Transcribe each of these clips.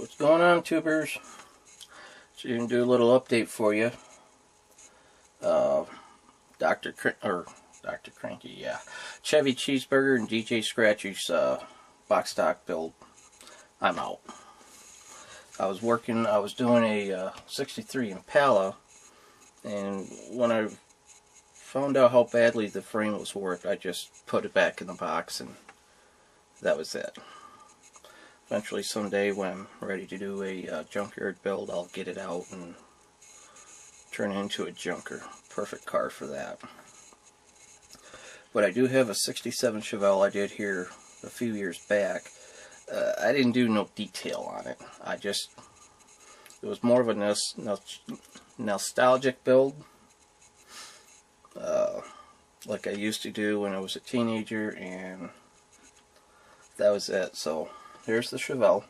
What's going on, tubers? So you can do a little update for you. Dr. Cranky, yeah. Chevy Cheeseburger and DJ Scratchy's box stock build. I'm out. I was doing a 63 Impala, and when I found out how badly the frame was warped, I just put it back in the box, and that was it. Eventually, someday, when I'm ready to do a junkyard build, I'll get it out and turn it into a junker. Perfect car for that. But I do have a 67 Chevelle I did here a few years back. I didn't do no detail on it. It was more of a nostalgic build. Like I used to do when I was a teenager, and that was it. So here's the Chevelle.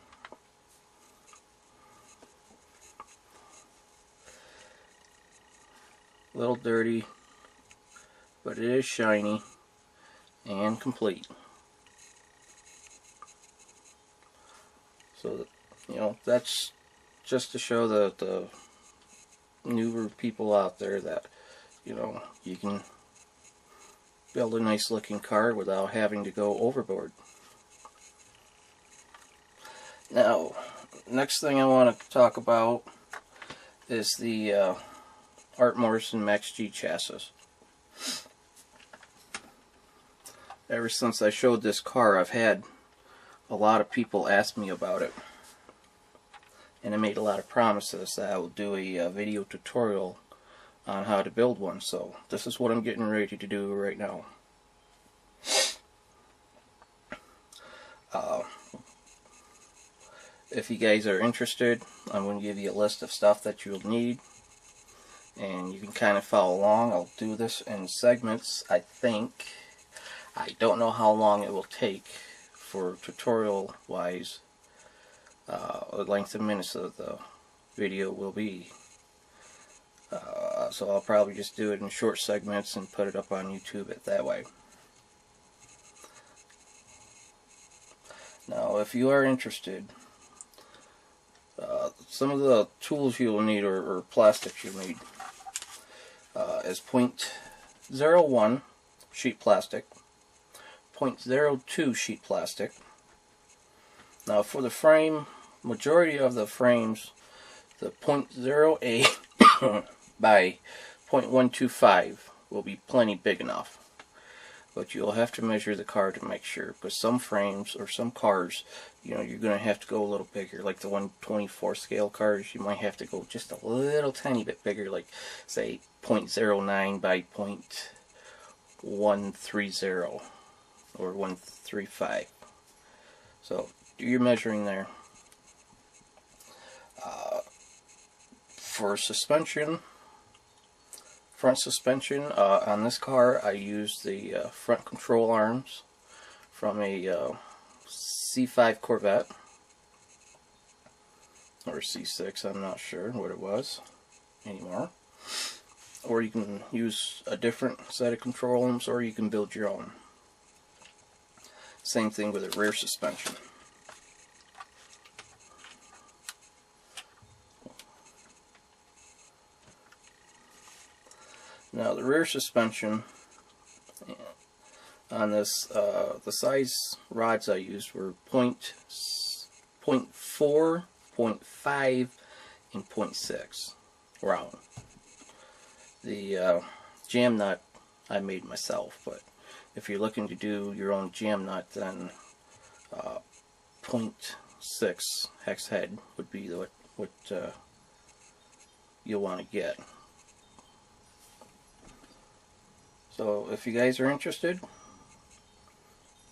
A little dirty, but it is shiny and complete. So, you know, that's just to show the newer people out there that, you know, you can build a nice looking car without having to go overboard. Now, next thing I want to talk about is the Art-Morrison Max G chassis. Ever since I showed this car, I've had a lot of people ask me about it, and I made a lot of promises that I will do a video tutorial on how to build one. So this is what I'm getting ready to do right now. If you guys are interested, I'm going to give you a list of stuff that you'll need, and you can kind of follow along. I'll do this in segments, I think. I don't know how long it will take for tutorial wise. The length of minutes of the video will be. So I'll probably just do it in short segments and put it up on YouTube that way. Now, if you are interested, some of the tools you will need, or plastics you'll need, is .01 sheet plastic, .02 sheet plastic. Now for the frame, majority of the frames, the .08 by .125 will be plenty big enough. But you'll have to measure the car to make sure, because some frames or some cars, you know, you're going to have to go a little bigger. Like the 1/24 scale cars, you might have to go just a little tiny bit bigger, like say .09 by .130 or 135. So do your measuring there. For suspension, front suspension, on this car I used the front control arms from a C5 Corvette, or C6, I'm not sure what it was anymore. Or you can use a different set of control arms, or you can build your own. Same thing with the rear suspension. Now the rear suspension on this, the size rods I used were .4, .5, and .6 round. The jam nut I made myself, but if you're looking to do your own jam nut, then .6 hex head would be what you'll want to get. So if you guys are interested,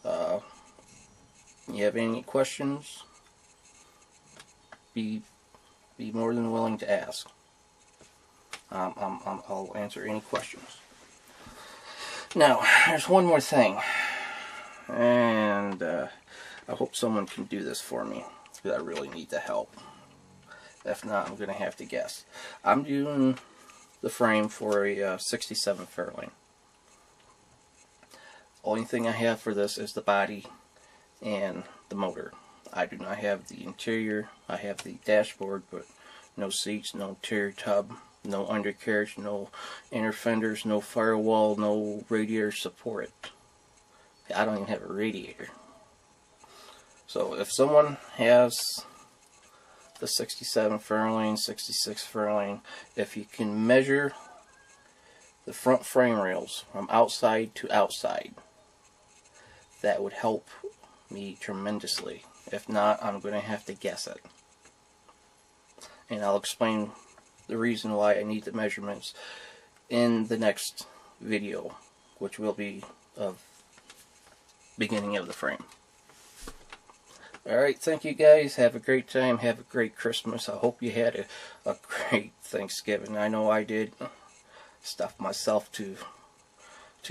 you have any questions, be more than willing to ask. I'll answer any questions. Now, there's one more thing, and I hope someone can do this for me, because I really need the help. If not, I'm going to have to guess. I'm doing the frame for a 67 Fairlane. Only thing I have for this is the body and the motor. I do not have the interior. I have the dashboard, but no seats, no interior tub, no undercarriage, no inner fenders, no firewall, no radiator support. I don't even have a radiator. So if someone has the 67 Fairlane, 66 Fairlane, if you can measure the front frame rails from outside to outside, that would help me tremendously. If not, I'm going to have to guess it. And I'll explain the reason why I need the measurements in the next video, which will be of beginning of the frame. Alright, thank you guys. Have a great time. Have a great Christmas. I hope you had a great Thanksgiving. I know I did. Stuffed myself too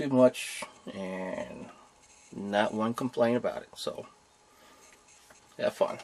much, and not one complaint about it. So, have fun.